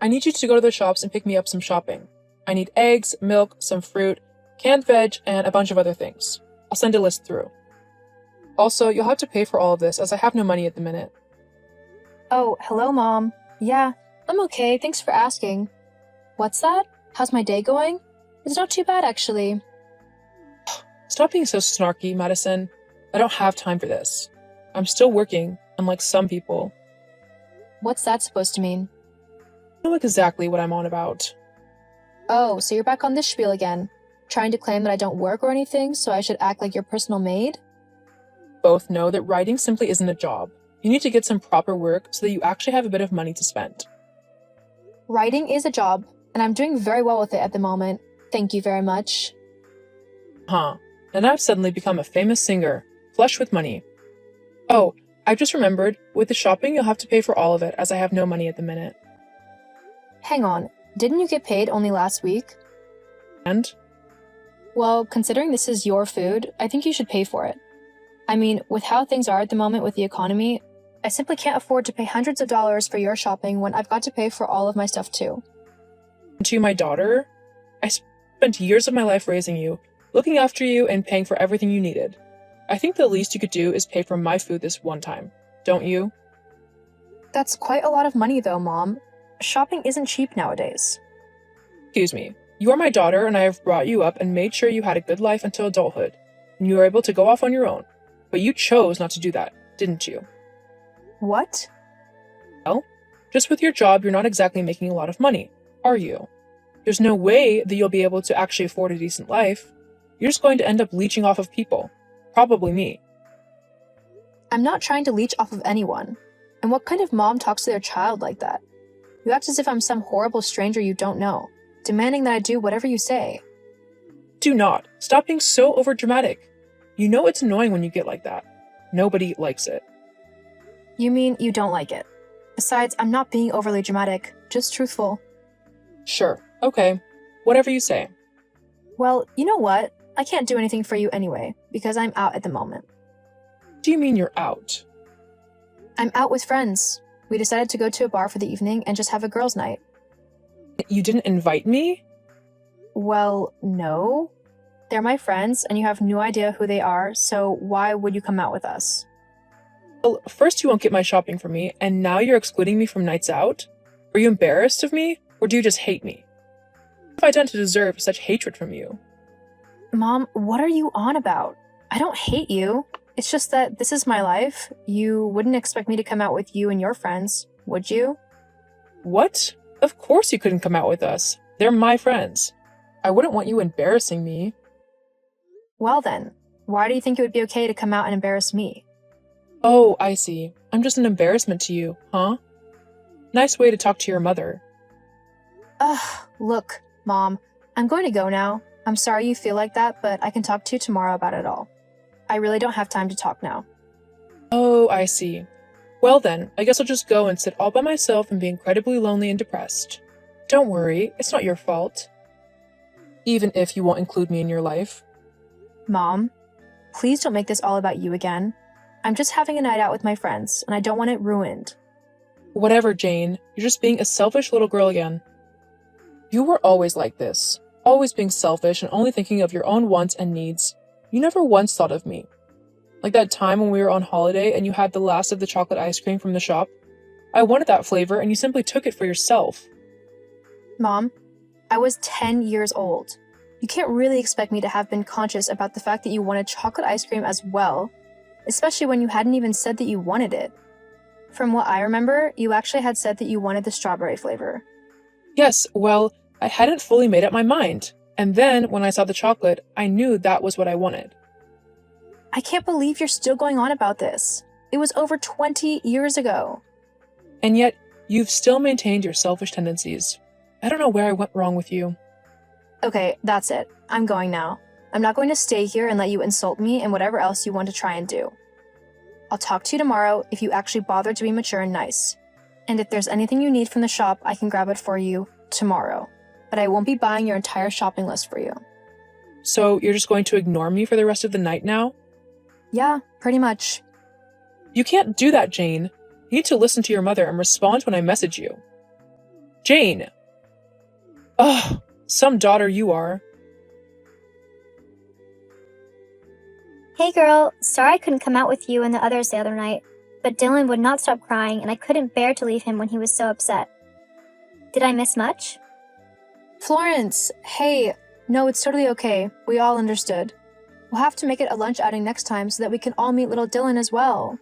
I need you to go to the shops and pick me up some shopping. I need eggs, milk, some fruit, canned veg, and a bunch of other things. I'll send a list through. Also, you'll have to pay for all of this as I have no money at the minute. Oh, hello, Mom. Yeah, I'm okay. Thanks for asking. What's that? How's my day going? It's not too bad, actually. Stop being so snarky, Madison. I don't have time for this. I'm still working, unlike some people. What's that supposed to mean? I know exactly what I'm on about. Oh, so you're back on this spiel again. Trying to claim that I don't work or anything, so I should act like your personal maid? Both know that writing simply isn't a job. You need to get some proper work so that you actually have a bit of money to spend. Writing is a job, and I'm doing very well with it at the moment. Thank you very much. Huh. And I've suddenly become a famous singer, flush with money. Oh, I've just remembered, with the shopping you'll have to pay for all of it as I have no money at the minute. Hang on, didn't you get paid only last week? And? Well, considering this is your food, I think you should pay for it. I mean, with how things are at the moment with the economy, I simply can't afford to pay hundreds of dollars for your shopping when I've got to pay for all of my stuff too. To my daughter, I spent years of my life raising you, looking after you, and paying for everything you needed. I think the least you could do is pay for my food this one time, don't you? That's quite a lot of money though, Mom. Shopping isn't cheap nowadays. Excuse me. You are my daughter, and I have brought you up and made sure you had a good life until adulthood, and you were able to go off on your own. But you chose not to do that, didn't you? What? Well, just with your job, you're not exactly making a lot of money, are you? There's no way that you'll be able to actually afford a decent life. You're just going to end up leeching off of people. Probably me. I'm not trying to leech off of anyone. And what kind of mom talks to their child like that? You act as if I'm some horrible stranger you don't know, demanding that I do whatever you say. Do not. Stop being so overdramatic. You know it's annoying when you get like that. Nobody likes it. You mean you don't like it? Besides, I'm not being overly dramatic, just truthful. Sure. Okay. Whatever you say. Well, you know what? I can't do anything for you anyway, because I'm out at the moment. Do you mean you're out? I'm out with friends. We decided to go to a bar for the evening and just have a girls' night. You didn't invite me? Well, no. They're my friends, and you have no idea who they are, so why would you come out with us? Well, first you won't get my shopping for me, and now you're excluding me from nights out? Are you embarrassed of me, or do you just hate me? What have I done to deserve such hatred from you? Mom, what are you on about? I don't hate you. It's just that this is my life. You wouldn't expect me to come out with you and your friends, would you? What? Of course you couldn't come out with us. They're my friends. I wouldn't want you embarrassing me. Well then, why do you think it would be okay to come out and embarrass me? Oh, I see. I'm just an embarrassment to you, huh? Nice way to talk to your mother. Ugh, look, Mom, I'm going to go now. I'm sorry you feel like that, but I can talk to you tomorrow about it all. I really don't have time to talk now. Oh, I see. Well then, I guess I'll just go and sit all by myself and be incredibly lonely and depressed. Don't worry, it's not your fault. Even if you won't include me in your life. Mom, please don't make this all about you again. I'm just having a night out with my friends, and I don't want it ruined. Whatever, Jane. You're just being a selfish little girl again. You were always like this. Always being selfish and only thinking of your own wants and needs. You never once thought of me. Like that time when we were on holiday and you had the last of the chocolate ice cream from the shop. I wanted that flavor and you simply took it for yourself. Mom, I was 10 years old. You can't really expect me to have been conscious about the fact that you wanted chocolate ice cream as well, especially when you hadn't even said that you wanted it. From what I remember, you actually had said that you wanted the strawberry flavor. Yes, well, I hadn't fully made up my mind. And then, when I saw the chocolate, I knew that was what I wanted. I can't believe you're still going on about this. It was over 20 years ago. And yet, you've still maintained your selfish tendencies. I don't know where I went wrong with you. Okay, that's it. I'm going now. I'm not going to stay here and let you insult me and whatever else you want to try and do. I'll talk to you tomorrow if you actually bother to be mature and nice. And if there's anything you need from the shop, I can grab it for you tomorrow. But I won't be buying your entire shopping list for you. So you're just going to ignore me for the rest of the night now? Yeah, pretty much. You can't do that, Jane. You need to listen to your mother and respond when I message you. Jane! Ugh, some daughter you are. Hey girl, sorry I couldn't come out with you and the others the other night, but Dylan would not stop crying and I couldn't bear to leave him when he was so upset. Did I miss much? Florence, hey. No, it's totally okay. We all understood. We'll have to make it a lunch outing next time so that we can all meet little Dylan as well.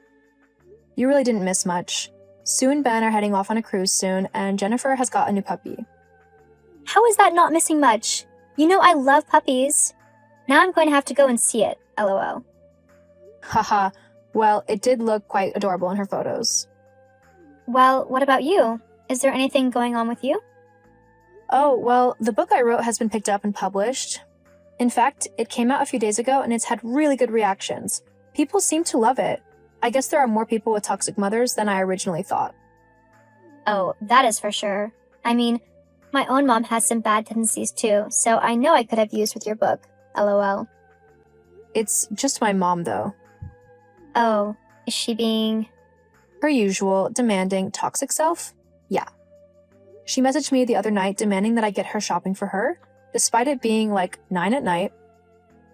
You really didn't miss much. Sue and Ben are heading off on a cruise soon, and Jennifer has got a new puppy. How is that not missing much? You know I love puppies. Now I'm going to have to go and see it, lol. Haha, well, it did look quite adorable in her photos. Well, what about you? Is there anything going on with you? Oh, well, the book I wrote has been picked up and published. In fact, it came out a few days ago and it's had really good reactions. People seem to love it. I guess there are more people with toxic mothers than I originally thought. Oh, that is for sure. I mean, my own mom has some bad tendencies too, so I know I could have used with your book, lol. It's just my mom, though. Oh, is she being... Her usual, demanding, toxic self? Yeah. She messaged me the other night demanding that I get her shopping for her, despite it being like 9 at night.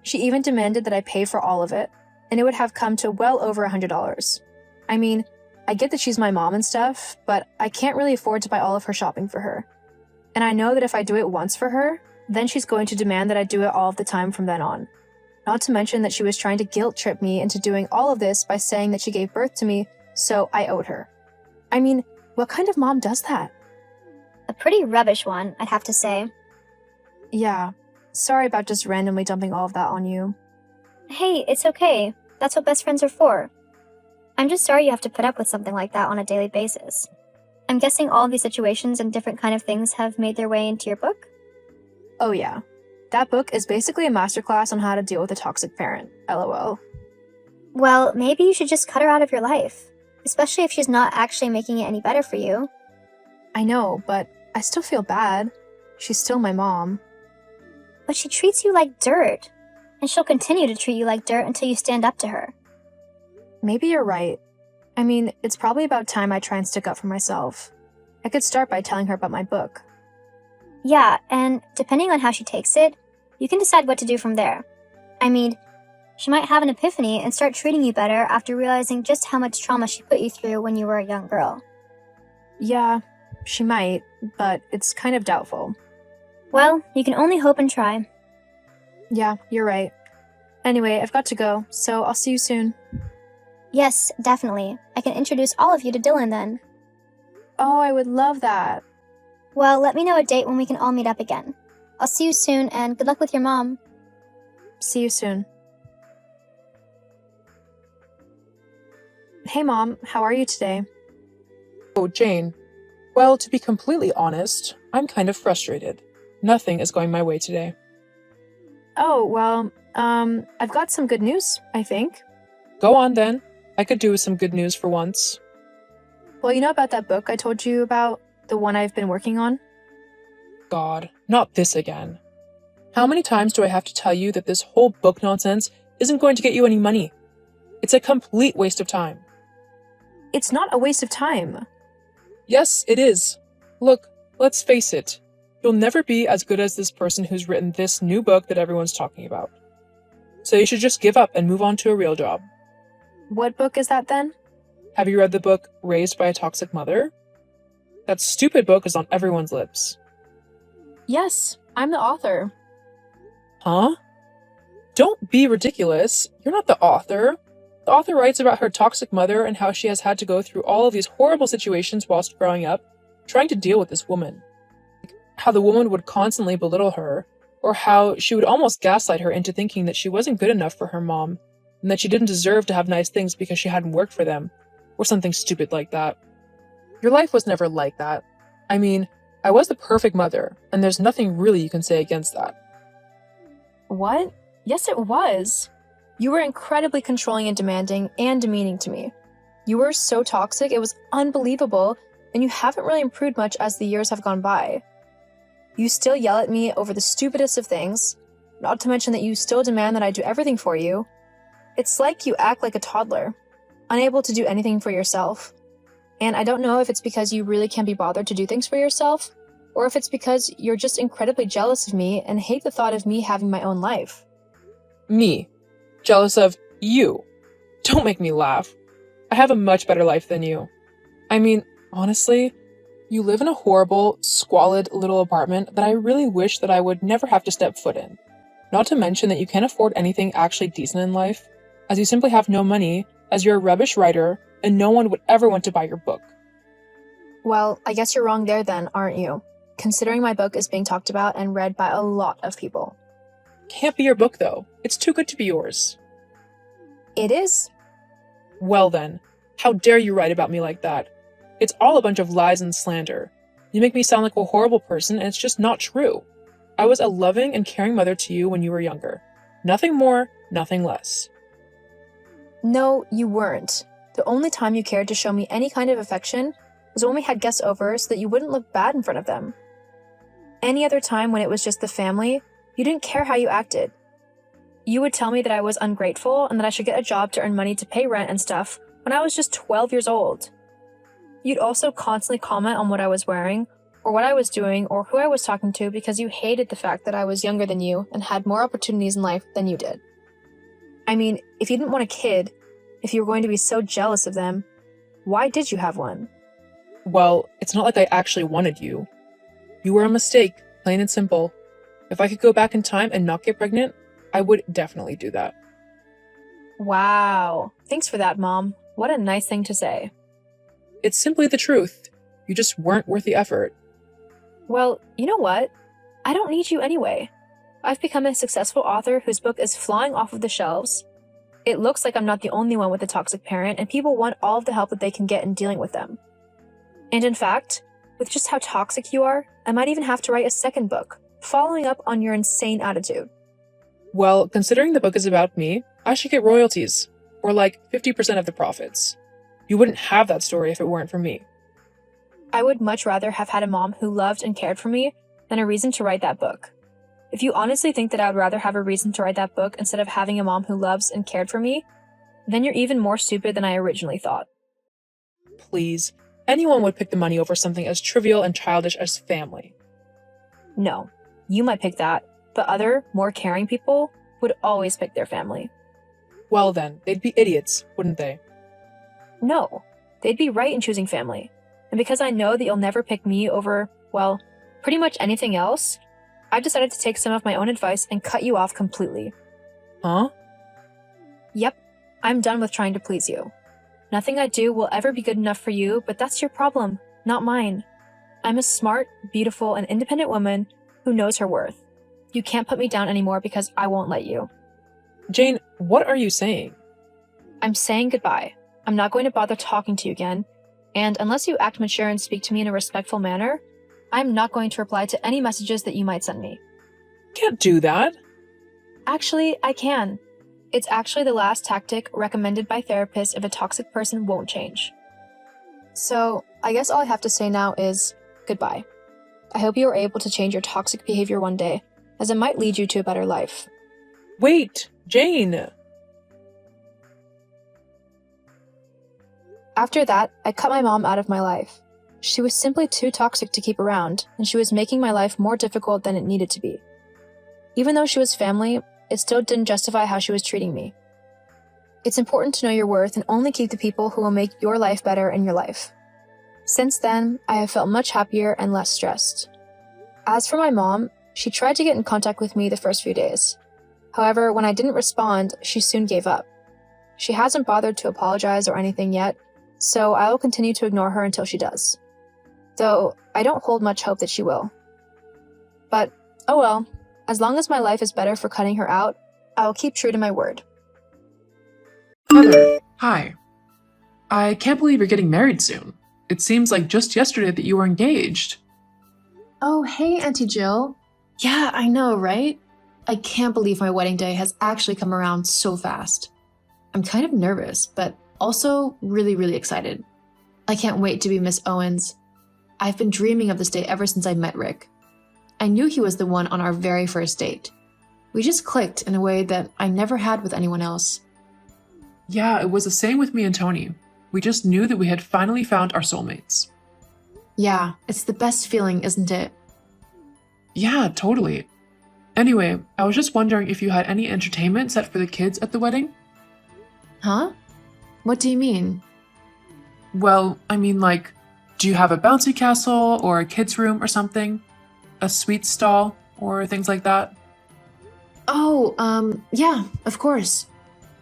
She even demanded that I pay for all of it, and it would have come to well over $100. I mean, I get that she's my mom and stuff, but I can't really afford to buy all of her shopping for her. And I know that if I do it once for her, then she's going to demand that I do it all of the time from then on. Not to mention that she was trying to guilt trip me into doing all of this by saying that she gave birth to me, so I owed her. I mean, what kind of mom does that? A pretty rubbish one, I'd have to say. Yeah, sorry about just randomly dumping all of that on you. Hey, it's okay. That's what best friends are for. I'm just sorry you have to put up with something like that on a daily basis. I'm guessing all of these situations and different kind of things have made their way into your book? Oh yeah. That book is basically a masterclass on how to deal with a toxic parent, lol. Well, maybe you should just cut her out of your life, especially if she's not actually making it any better for you. I know, but I still feel bad. She's still my mom. But she treats you like dirt, and she'll continue to treat you like dirt until you stand up to her. Maybe you're right. I mean, it's probably about time I try and stick up for myself. I could start by telling her about my book. Yeah, and depending on how she takes it, you can decide what to do from there. I mean, she might have an epiphany and start treating you better after realizing just how much trauma she put you through when you were a young girl. Yeah, she might, but it's kind of doubtful. Well, you can only hope and try. Yeah, you're right. Anyway, I've got to go, so I'll see you soon. Yes, definitely. I can introduce all of you to Dylan then. Oh, I would love that. Well, let me know a date when we can all meet up again. I'll see you soon, and good luck with your mom. See you soon. Hey Mom, how are you today? Oh, Jane. Well, to be completely honest, I'm kind of frustrated. Nothing is going my way today. Oh, well, I've got some good news, I think. Go on then. I could do with some good news for once. Well, you know about that book I told you about? The one I've been working on? God, not this again. How many times do I have to tell you that this whole book nonsense isn't going to get you any money? It's a complete waste of time. It's not a waste of time. Yes, it is. Look, let's face it. You'll never be as good as this person who's written this new book that everyone's talking about. So you should just give up and move on to a real job. What book is that then? Have you read the book Raised by a Toxic Mother? That stupid book is on everyone's lips. Yes, I'm the author. Huh? Don't be ridiculous. You're not the author. The author writes about her toxic mother and how she has had to go through all of these horrible situations whilst growing up, trying to deal with this woman. How the woman would constantly belittle her, or how she would almost gaslight her into thinking that she wasn't good enough for her mom, and that she didn't deserve to have nice things because she hadn't worked for them, or something stupid like that. Your life was never like that. I mean, I was the perfect mother, and there's nothing really you can say against that. What? Yes, it was. You were incredibly controlling and demanding and demeaning to me. You were so toxic, it was unbelievable, and you haven't really improved much as the years have gone by. You still yell at me over the stupidest of things, not to mention that you still demand that I do everything for you. It's like you act like a toddler, unable to do anything for yourself. And I don't know if it's because you really can't be bothered to do things for yourself, or if it's because you're just incredibly jealous of me and hate the thought of me having my own life. Me. Jealous of you. Don't make me laugh. I have a much better life than you. I mean, honestly, you live in a horrible, squalid little apartment that I really wish that I would never have to step foot in. Not to mention that you can't afford anything actually decent in life, as you simply have no money, as you're a rubbish writer, and no one would ever want to buy your book. Well, I guess you're wrong there then, aren't you? Considering my book is being talked about and read by a lot of people. Can't be your book, though. It's too good to be yours. It is? Well then, how dare you write about me like that? It's all a bunch of lies and slander. You make me sound like a horrible person, and it's just not true. I was a loving and caring mother to you when you were younger. Nothing more, nothing less. No, you weren't. The only time you cared to show me any kind of affection was when we had guests over so that you wouldn't look bad in front of them. Any other time when it was just the family, you didn't care how you acted. You would tell me that I was ungrateful and that I should get a job to earn money to pay rent and stuff when I was just 12 years old. You'd also constantly comment on what I was wearing, or what I was doing, or who I was talking to because you hated the fact that I was younger than you and had more opportunities in life than you did. I mean, if you didn't want a kid, if you were going to be so jealous of them, why did you have one? Well, it's not like I actually wanted you. You were a mistake, plain and simple. If I could go back in time and not get pregnant, I would definitely do that. Wow. Thanks for that, Mom. What a nice thing to say. It's simply the truth. You just weren't worth the effort. Well, you know what? I don't need you anyway. I've become a successful author whose book is flying off of the shelves. It looks like I'm not the only one with a toxic parent, and people want all of the help that they can get in dealing with them. And in fact, with just how toxic you are, I might even have to write a second book, following up on your insane attitude. Well, considering the book is about me, I should get royalties, or like 50% of the profits. You wouldn't have that story if it weren't for me. I would much rather have had a mom who loved and cared for me than a reason to write that book. If you honestly think that I would rather have a reason to write that book instead of having a mom who loves and cared for me, then you're even more stupid than I originally thought. Please, anyone would pick the money over something as trivial and childish as family. No, you might pick that, but other, more caring people would always pick their family. Well then, they'd be idiots, wouldn't they? No, they'd be right in choosing family. And because I know that you'll never pick me over, well, pretty much anything else, I've decided to take some of my own advice and cut you off completely. Huh? Yep, I'm done with trying to please you. Nothing I do will ever be good enough for you, but that's your problem, not mine. I'm a smart, beautiful, and independent woman who knows her worth. You can't put me down anymore because I won't let you. Jane, what are you saying? I'm saying goodbye. I'm not going to bother talking to you again, and unless you act mature and speak to me in a respectful manner, I'm not going to reply to any messages that you might send me. Can't do that. Actually, I can. It's actually the last tactic recommended by therapists if a toxic person won't change. So, I guess all I have to say now is goodbye. I hope you are able to change your toxic behavior one day, as it might lead you to a better life. Wait, Jane! After that, I cut my mom out of my life. She was simply too toxic to keep around, and she was making my life more difficult than it needed to be. Even though she was family, it still didn't justify how she was treating me. It's important to know your worth and only keep the people who will make your life better in your life. Since then, I have felt much happier and less stressed. As for my mom, she tried to get in contact with me the first few days. However, when I didn't respond, she soon gave up. She hasn't bothered to apologize or anything yet, so I will continue to ignore her until she does. Though, I don't hold much hope that she will. But, oh well, as long as my life is better for cutting her out, I will keep true to my word. Heather, hi. I can't believe you're getting married soon. It seems like just yesterday that you were engaged. Oh, hey, Auntie Jill. Yeah, I know, right? I can't believe my wedding day has actually come around so fast. I'm kind of nervous, but also really, really excited. I can't wait to be Miss Owens. I've been dreaming of this day ever since I met Rick. I knew he was the one on our very first date. We just clicked in a way that I never had with anyone else. Yeah, it was the same with me and Tony. We just knew that we had finally found our soulmates. Yeah, it's the best feeling, isn't it? Yeah, totally. Anyway, I was just wondering if you had any entertainment set for the kids at the wedding? Huh? What do you mean? Well, I mean, like, do you have a bouncy castle or a kids' room or something? A sweet stall or things like that? Oh, yeah, of course.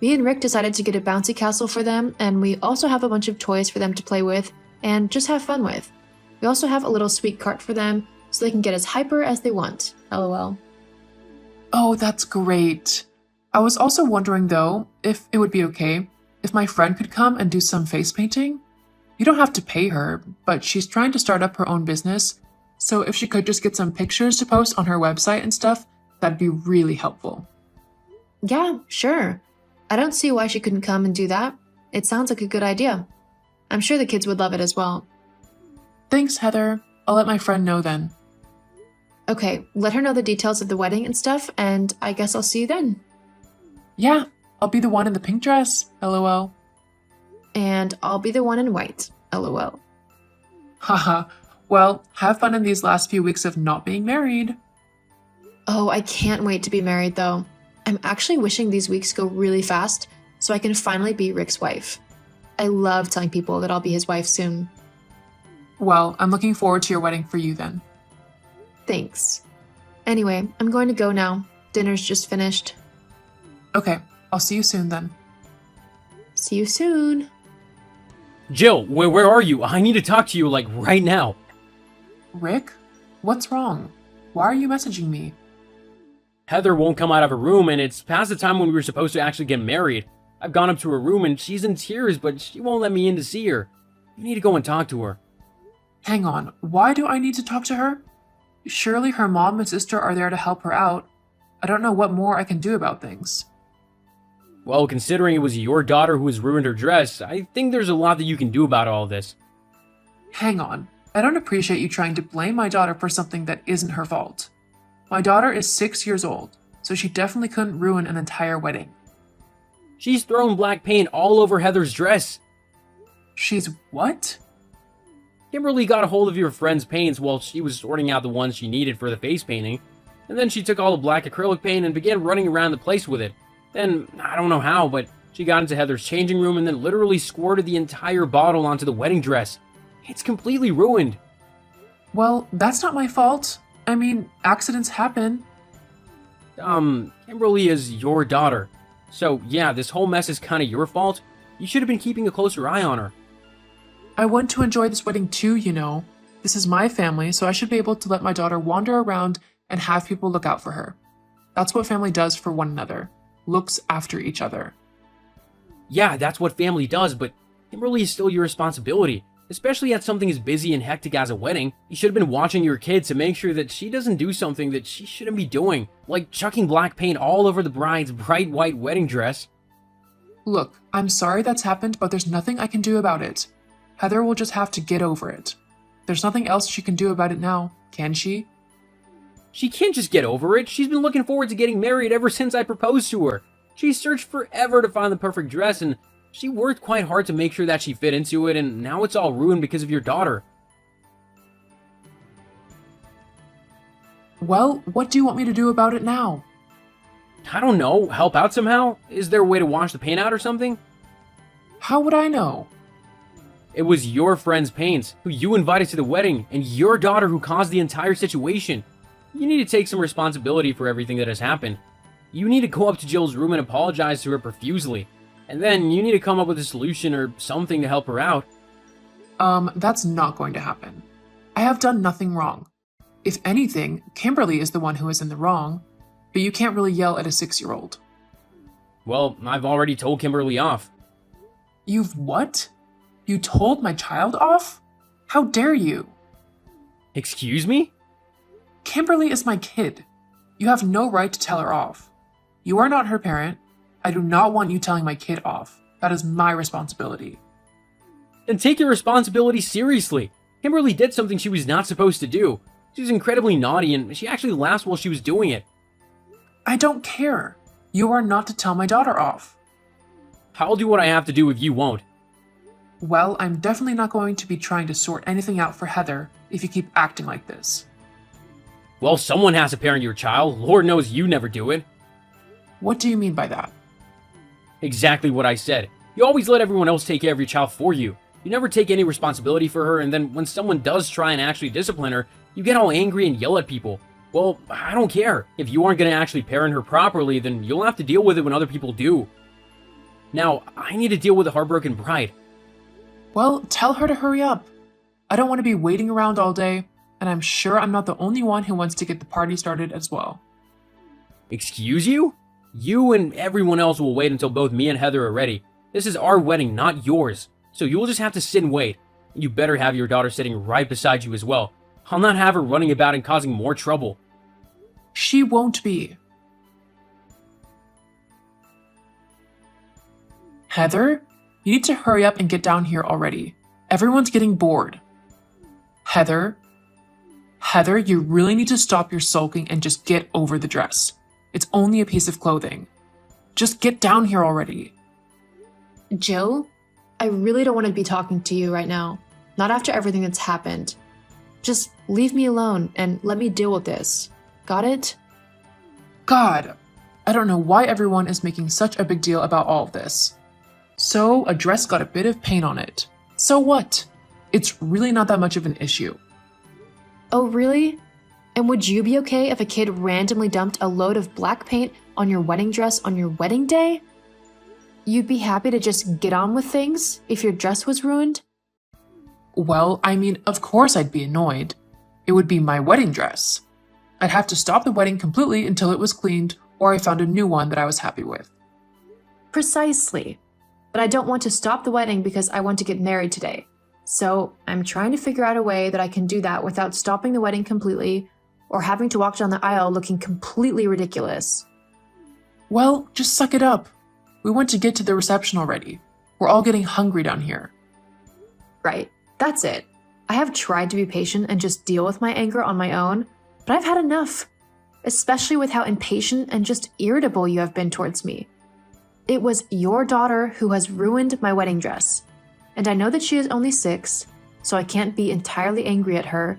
Me and Rick decided to get a bouncy castle for them, and we also have a bunch of toys for them to play with and just have fun with. We also have a little sweet cart for them so they can get as hyper as they want. LOL. Oh, that's great. I was also wondering, though, if it would be okay if my friend could come and do some face painting. You don't have to pay her, but she's trying to start up her own business, so if she could just get some pictures to post on her website and stuff, that'd be really helpful. Yeah, sure. I don't see why she couldn't come and do that. It sounds like a good idea. I'm sure the kids would love it as well. Thanks, Heather. I'll let my friend know then. Okay, let her know the details of the wedding and stuff, and I guess I'll see you then. Yeah, I'll be the one in the pink dress, lol. And I'll be the one in white, lol. Haha, well, have fun in these last few weeks of not being married. Oh, I can't wait to be married though. I'm actually wishing these weeks go really fast so I can finally be Rick's wife. I love telling people that I'll be his wife soon. Well, I'm looking forward to your wedding for you then. Thanks. Anyway, I'm going to go now. Dinner's just finished. Okay, I'll see you soon then. See you soon. Jill, where are you? I need to talk to you, like, right now. Rick? What's wrong? Why are you messaging me? Heather won't come out of her room, and it's past the time when we were supposed to actually get married. I've gone up to her room, and she's in tears, but she won't let me in to see her. You need to go and talk to her. Hang on, why do I need to talk to her? Surely her mom and sister are there to help her out. I don't know what more I can do about things. Well, considering it was your daughter who has ruined her dress, I think there's a lot that you can do about all this. Hang on, I don't appreciate you trying to blame my daughter for something that isn't her fault. My daughter is 6 years old, so she definitely couldn't ruin an entire wedding. She's thrown black paint all over Heather's dress. She's what? Kimberly got a hold of your friend's paints while she was sorting out the ones she needed for the face painting, and then she took all the black acrylic paint and began running around the place with it. Then, I don't know how, but she got into Heather's changing room and then literally squirted the entire bottle onto the wedding dress. It's completely ruined. Well, that's not my fault. I mean, accidents happen. Kimberly is your daughter. So, yeah, this whole mess is kind of your fault. You should have been keeping a closer eye on her. I want to enjoy this wedding too, you know. This is my family, so I should be able to let my daughter wander around and have people look out for her. That's what family does for one another. Looks after each other. Yeah, that's what family does, but Kimberly is still your responsibility. Especially at something as busy and hectic as a wedding. You should have been watching your kid to make sure that she doesn't do something that she shouldn't be doing, like chucking black paint all over the bride's bright white wedding dress. Look, I'm sorry that's happened, but there's nothing I can do about it. Heather will just have to get over it. There's nothing else she can do about it now, can she? She can't just get over it. She's been looking forward to getting married ever since I proposed to her. She searched forever to find the perfect dress, and she worked quite hard to make sure that she fit into it, and now it's all ruined because of your daughter. Well, what do you want me to do about it now? I don't know. Help out somehow? Is there a way to wash the paint out or something? How would I know? It was your friend's paints, who you invited to the wedding, and your daughter who caused the entire situation. You need to take some responsibility for everything that has happened. You need to go up to Jill's room and apologize to her profusely. And then you need to come up with a solution or something to help her out. That's not going to happen. I have done nothing wrong. If anything, Kimberly is the one who is in the wrong, but you can't really yell at a 6-year-old. Well, I've already told Kimberly off. You've what? You told my child off? How dare you? Excuse me? Kimberly is my kid. You have no right to tell her off. You are not her parent. I do not want you telling my kid off. That is my responsibility. Then take your responsibility seriously. Kimberly did something she was not supposed to do. She was incredibly naughty, and she actually laughed while she was doing it. I don't care. You are not to tell my daughter off. I'll do what I have to do if you won't. Well, I'm definitely not going to be trying to sort anything out for Heather if you keep acting like this. Well, someone has to parent your child. Lord knows you never do it. What do you mean by that? Exactly what I said. You always let everyone else take care of your child for you. You never take any responsibility for her, and then when someone does try and actually discipline her, you get all angry and yell at people. Well, I don't care. If you aren't going to actually parent her properly, then you'll have to deal with it when other people do. Now, I need to deal with the heartbroken bride. Well, tell her to hurry up. I don't want to be waiting around all day, and I'm sure I'm not the only one who wants to get the party started as well. Excuse you? You and everyone else will wait until both me and Heather are ready. This is our wedding, not yours. So you'll just have to sit and wait. You better have your daughter sitting right beside you as well. I'll not have her running about and causing more trouble. She won't be. Heather, you need to hurry up and get down here already. Everyone's getting bored. Heather, you really need to stop your sulking and just get over the dress. It's only a piece of clothing. Just get down here already. Jill, I really don't want to be talking to you right now. Not after everything that's happened. Just leave me alone and let me deal with this. Got it? God, I don't know why everyone is making such a big deal about all of this. So, a dress got a bit of paint on it. So what? It's really not that much of an issue. Oh, really? And would you be okay if a kid randomly dumped a load of black paint on your wedding dress on your wedding day? You'd be happy to just get on with things if your dress was ruined? Well, I mean, of course I'd be annoyed. It would be my wedding dress. I'd have to stop the wedding completely until it was cleaned or I found a new one that I was happy with. Precisely. But I don't want to stop the wedding because I want to get married today. So I'm trying to figure out a way that I can do that without stopping the wedding completely or having to walk down the aisle looking completely ridiculous. Well, just suck it up. We want to get to the reception already. We're all getting hungry down here. Right, that's it. I have tried to be patient and just deal with my anger on my own, but I've had enough, especially with how impatient and just irritable you have been towards me. It was your daughter who has ruined my wedding dress, and I know that she is only 6, so I can't be entirely angry at her,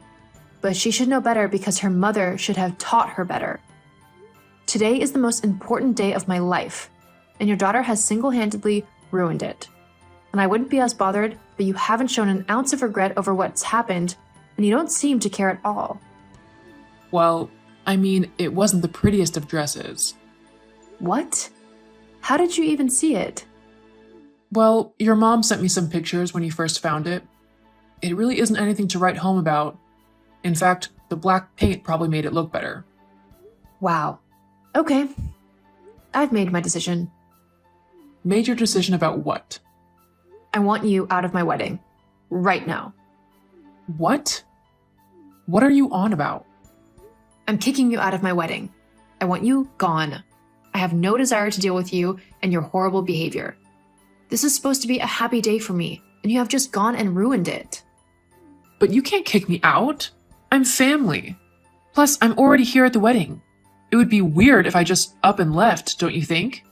but she should know better because her mother should have taught her better. Today is the most important day of my life, and your daughter has single-handedly ruined it. And I wouldn't be as bothered, but you haven't shown an ounce of regret over what's happened, and you don't seem to care at all. Well, I mean, it wasn't the prettiest of dresses. What? How did you even see it? Well, your mom sent me some pictures when you first found it. It really isn't anything to write home about. In fact, the black paint probably made it look better. Wow. Okay. I've made my decision. Made your decision about what? I want you out of my wedding. Right now. What? What are you on about? I'm kicking you out of my wedding. I want you gone. I have no desire to deal with you and your horrible behavior. This is supposed to be a happy day for me, and you have just gone and ruined it. But you can't kick me out. I'm family. Plus, I'm already here at the wedding. It would be weird if I just up and left, don't you think?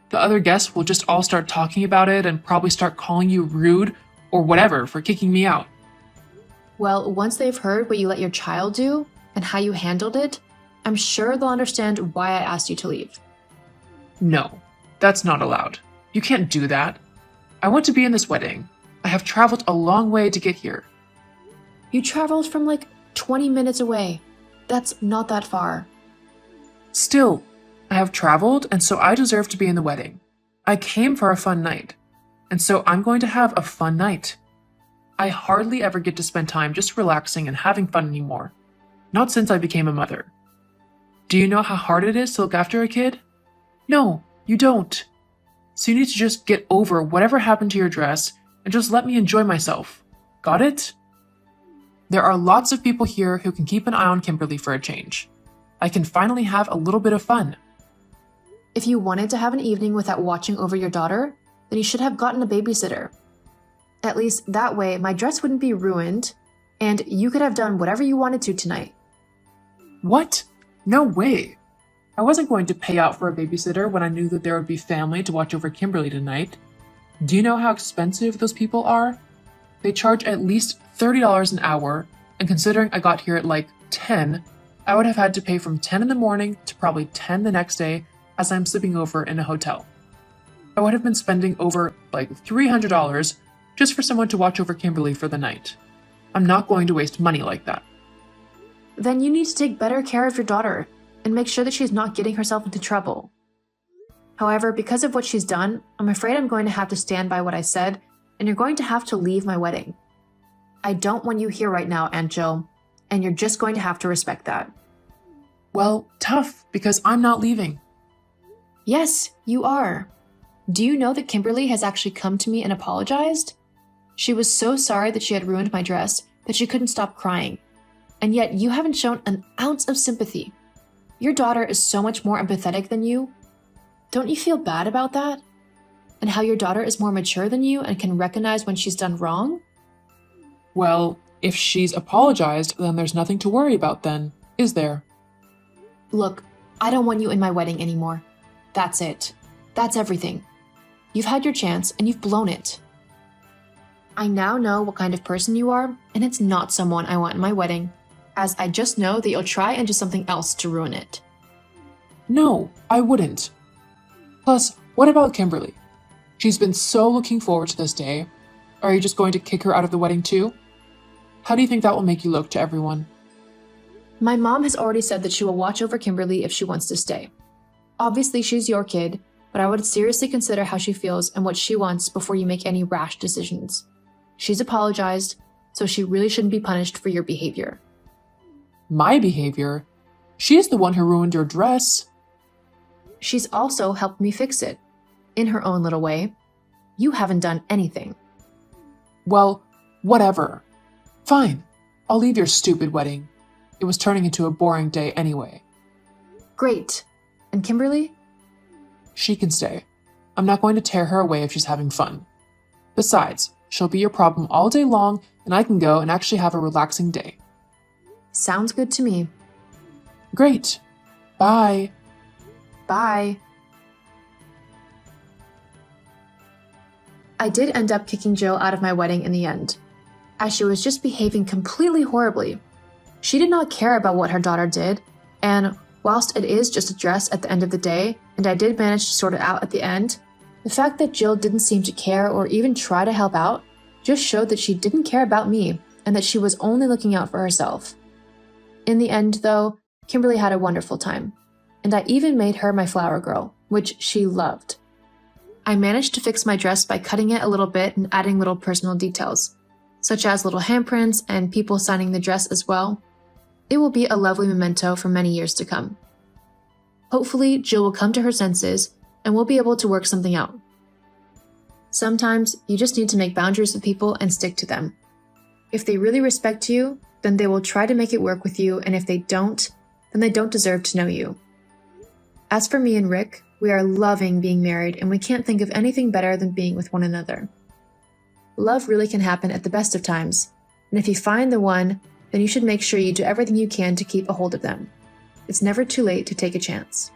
The other guests will just all start talking about it and probably start calling you rude or whatever for kicking me out. Well, once they've heard what you let your child do and how you handled it, I'm sure they'll understand why I asked you to leave. No, that's not allowed. You can't do that. I want to be in this wedding. I have traveled a long way to get here. You traveled from like 20 minutes away. That's not that far. Still, I have traveled, and so I deserve to be in the wedding. I came for a fun night, and so I'm going to have a fun night. I hardly ever get to spend time just relaxing and having fun anymore. Not since I became a mother. Do you know how hard it is to look after a kid? No, you don't. So you need to just get over whatever happened to your dress and just let me enjoy myself. Got it? There are lots of people here who can keep an eye on Kimberly for a change. I can finally have a little bit of fun. If you wanted to have an evening without watching over your daughter, then you should have gotten a babysitter. At least that way my dress wouldn't be ruined, and you could have done whatever you wanted to tonight. What? No way. I wasn't going to pay out for a babysitter when I knew that there would be family to watch over Kimberly tonight. Do you know how expensive those people are? They charge at least $30 an hour, and considering I got here at like 10, I would have had to pay from 10 in the morning to probably 10 the next day as I'm sleeping over in a hotel. I would have been spending over like $300 just for someone to watch over Kimberly for the night. I'm not going to waste money like that. Then you need to take better care of your daughter and make sure that she's not getting herself into trouble. However, because of what she's done, I'm afraid I'm going to have to stand by what I said, and you're going to have to leave my wedding. I don't want you here right now, Aunt Jill, and you're just going to have to respect that. Well, tough, because I'm not leaving. Yes, you are. Do you know that Kimberly has actually come to me and apologized? She was so sorry that she had ruined my dress that she couldn't stop crying. And yet you haven't shown an ounce of sympathy. Your daughter is so much more empathetic than you. Don't you feel bad about that? And how your daughter is more mature than you and can recognize when she's done wrong? Well, if she's apologized, then there's nothing to worry about then, is there? Look, I don't want you in my wedding anymore. That's it. That's everything. You've had your chance and you've blown it. I now know what kind of person you are, and it's not someone I want in my wedding, as I just know that you'll try and do something else to ruin it. No, I wouldn't. Plus, what about Kimberly? She's been so looking forward to this day. Are you just going to kick her out of the wedding too? How do you think that will make you look to everyone? My mom has already said that she will watch over Kimberly if she wants to stay. Obviously, she's your kid, but I would seriously consider how she feels and what she wants before you make any rash decisions. She's apologized, so she really shouldn't be punished for your behavior. My behavior? She is the one who ruined your dress. She's also helped me fix it, in her own little way. You haven't done anything. Well, whatever. Fine, I'll leave your stupid wedding. It was turning into a boring day anyway. Great. And Kimberly? She can stay. I'm not going to tear her away if she's having fun. Besides, she'll be your problem all day long, and I can go and actually have a relaxing day. Sounds good to me. Great. Bye. Bye. I did end up kicking Jill out of my wedding in the end, as she was just behaving completely horribly. She did not care about what her daughter did, and whilst it is just a dress at the end of the day, and I did manage to sort it out at the end, the fact that Jill didn't seem to care or even try to help out just showed that she didn't care about me and that she was only looking out for herself. In the end, though, Kimberly had a wonderful time, and I even made her my flower girl, which she loved. I managed to fix my dress by cutting it a little bit and adding little personal details, such as little handprints and people signing the dress as well. It will be a lovely memento for many years to come. Hopefully, Jill will come to her senses and we'll be able to work something out. Sometimes, you just need to make boundaries with people and stick to them. If they really respect you, then they will try to make it work with you, and if they don't, then they don't deserve to know you. As for me and Rick, we are loving being married and we can't think of anything better than being with one another. Love really can happen at the best of times, and if you find the one, then you should make sure you do everything you can to keep a hold of them. It's never too late to take a chance.